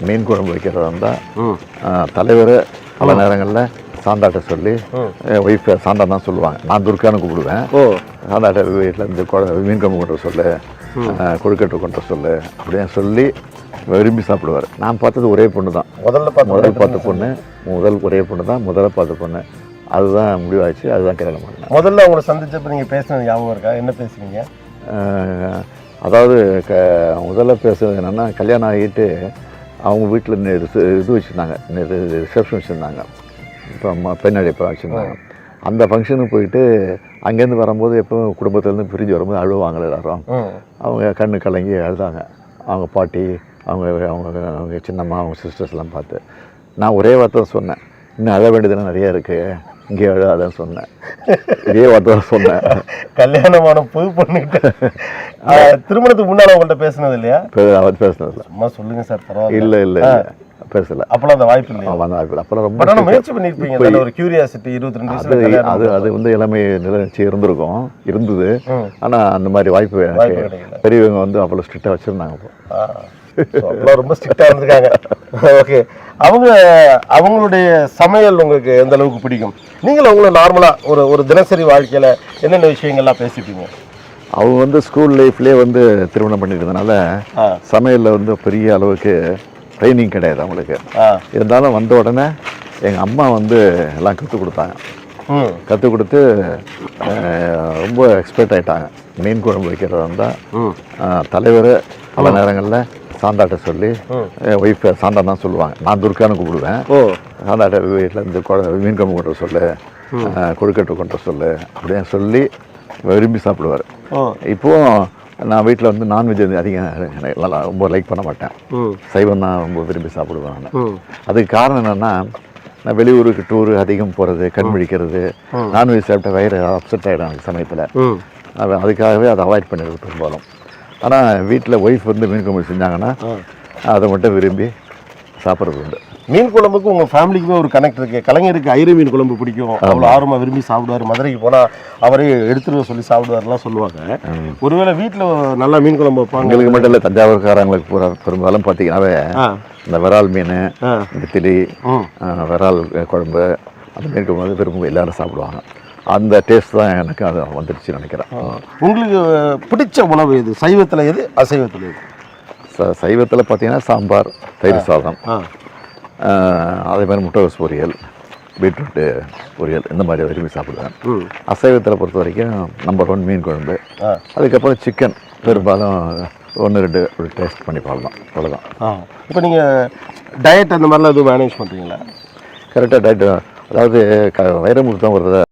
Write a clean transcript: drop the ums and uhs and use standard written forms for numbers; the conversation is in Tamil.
மீன் குழம்பு வைக்கிறதா இருந்தால் தலைவர் பல நேரங்களில் சாந்தாட்ட சொல்லி ஒய்ஃப் சாந்தா தான் சொல்லுவாங்க. நான் துர்கான்னு கூப்பிடுவேன். சாந்தாட்ட வீட்டில் இருந்து மீன் குழம்பு கொண்டு சொல்லு, கொழுக்கட்டை கொண்டு சொல்லு அப்படின்னு சொல்லி விரும்பி சாப்பிடுவார். நான் பார்த்தது ஒரே பொண்ணு தான். முதல்ல பார்த்த பொண்ணு ஒரே பொண்ணு தான். முதல்ல பார்த்த பொண்ணு அதுதான் முடிவாச்சு. அதுதான் கல்யாணம் பண்ணேன். முதல்ல அவங்களை சந்திச்சப்ப நீங்கள் பேசுனது ஞாபகம் இருக்கா? என்ன பேசுவீங்க? அதாவது முதல்ல பேசுறது என்னென்னா, கல்யாணம் ஆகிட்டு அவங்க வீட்டில் இது வச்சுருந்தாங்க, ரிசப்ஷன் வச்சுருந்தாங்க. இப்போ பெண் அழைப்பு வச்சுருந்தாங்க. அந்த ஃபங்க்ஷனுக்கு போயிட்டு அங்கேருந்து வரும்போது எப்போவும் குடும்பத்துலேருந்து பிரிஞ்சு வரும்போது அழுவாங்க எல்லாரும். அவங்க கண்ணு கலங்கி அழுதாங்க. அவங்க பாட்டி, அவங்க சின்னம்மா, அவங்க சிஸ்டர்ஸ்லாம் பார்த்து நான் ஒரே வார்த்தை சொன்னேன், இன்னும் அழ வேண்டியதுலாம் நிறையா இருக்குது, இங்கே அழாதான் சொன்னேன். இதே வார்த்தை தான் சொன்னேன். கல்யாணமான புது பண்ணிட்டு திருமணத்துக்கு முன்னால் அவங்கள்ட்ட பேசுனது இல்லையா? அவர் பேசுனது இல்லை. அம்மா சொல்லுங்கள் சார் பரவாயில்ல. இல்லை பேசலை. அப்போலாம் அந்த வாய்ப்பு இல்லை. அந்த வாய்ப்பு இல்லை. அப்போலாம் ரொம்ப முயற்சி பண்ணியிருப்பீங்க. ஒரு கியூரியாசிட்டி 22 அது வந்து இளமை நிலைச்சி இருந்தது. ஆனால் அந்த மாதிரி வாய்ப்பு பெரியவங்க வந்து அவ்வளோ ஸ்ட்ரிக்டாக வச்சுருந்தாங்க. இப்போ ரொம்ப ஸ்ட்ரிக்டாக இருந்திருக்காங்க. ஓகே, அவங்களுடைய சமையல் உங்களுக்கு எந்த அளவுக்கு பிடிக்கும்? நீங்களும் அவங்கள நார்மலாக ஒரு தினசரி வாழ்க்கையில் என்னென்ன விஷயங்கள்லாம் பேசிப்பீங்க? அவங்க வந்து ஸ்கூல் லைஃப்லேயே வந்து திருமணம் பண்ணிக்கிறதுனால சமையலில் வந்து பெரிய அளவுக்கு ட்ரைனிங் கிடையாது அவங்களுக்கு. இருந்தாலும் வந்த உடனே எங்கள் அம்மா வந்து எல்லாம் கற்றுக் கொடுத்தாங்க. கற்றுக் கொடுத்து ரொம்ப எக்ஸ்பர்ட் ஆகிட்டாங்க. மீன் குழம்பு வைக்கிறதா இருந்தால் தலைவர் பல நேரங்களில் சாந்தாட்ட சொல்லி ஒய்ஃப் சாந்தா தான் சொல்லுவாங்க. நான் துர்கான்னு கூப்பிடுவேன். சாந்தாட்ட வீட்டில் இருந்து மீன் குழம்பு கொண்டு சொல்லு, கொழுக்கட்டை கொண்டு சொல்லு அப்படின்னு சொல்லி விரும்பி சாப்பிடுவார். இப்போது நான் வீட்டில் வந்து நான்வெஜ் அதிகம் ரொம்ப லைக் பண்ண மாட்டேன். சைவம் தான் ரொம்ப விரும்பி சாப்பிடுவேன் நான். அதுக்கு காரணம் என்னென்னா, நான் வெளியூருக்கு டூரு அதிகம் போகிறது, கண் விழிக்கிறது, நான்வெஜ் சாப்பிட்ட வயிறு அப்செட் ஆகிடும் அந்த சமயத்தில். அதுக்காகவே அதை அவாய்ட் பண்ணிடுறது பெரும்பாலும். ஆனால் வீட்டில் ஒய்ஃப் வந்து மீன் குழம்பு செஞ்சாங்கன்னா அதை மட்டும் விரும்பி சாப்பிட்றது உண்டு. மீன் குழம்புக்கு உங்கள் ஃபேமிலிக்குமே ஒரு கனெக்ட் இருக்குது. கலைஞருக்கு ஐரு மீன் குழம்பு பிடிக்கும், அவ்வளோ ஆர்வமாக விரும்பி சாப்பிடுவார். மதுரைக்கு போனால் அவரே எடுத்துகிட்டு சொல்லி சாப்பிடுவார்லாம் சொல்லுவாங்க. ஒருவேளை வீட்டில் நல்லா மீன் குழம்பு வைப்பாங்க. எங்களுக்கு மட்டும் இல்லை, தஞ்சாவூர்காரங்களுக்கு பூரா பெரும்பாலும் பார்த்தீங்கன்னாவே இந்த விரால் மீன், நெத்திலி, விரால் குழம்பு, அந்த மீன் குழம்பு வந்து விரும்ப எல்லோரும் சாப்பிடுவாங்க. அந்த டேஸ்ட் தான் எனக்கு அது வந்துடுச்சு நினைக்கிறேன். உங்களுக்கு பிடிச்ச உணவு எது? சைவத்தில் எது, அசைவத்தில் எது? சைவத்தில் பார்த்தீங்கன்னா சாம்பார், தயிர் சாதம், அதே மாதிரி முட்டைகோஸ் பொரியல், பீட்ரூட்டு பொரியல், இந்த மாதிரி விரும்பி சாப்பிடுவேன். அசைவத்தில் பொறுத்த வரைக்கும் நம்பர் 1 மீன் குழம்பு. அதுக்கப்புறம் சிக்கன் பெரும்பாலும் 1-2 அப்படி டேஸ்ட் பண்ணி பார்க்கலாம், அவ்வளோதான். இப்போ நீங்கள் டயட் அந்த மாதிரிலாம் எதுவும் மேனேஜ் பண்ணுறீங்களா? கரெக்டாக டயட்டு, அதாவது வைரமுத்து தான் ஒரு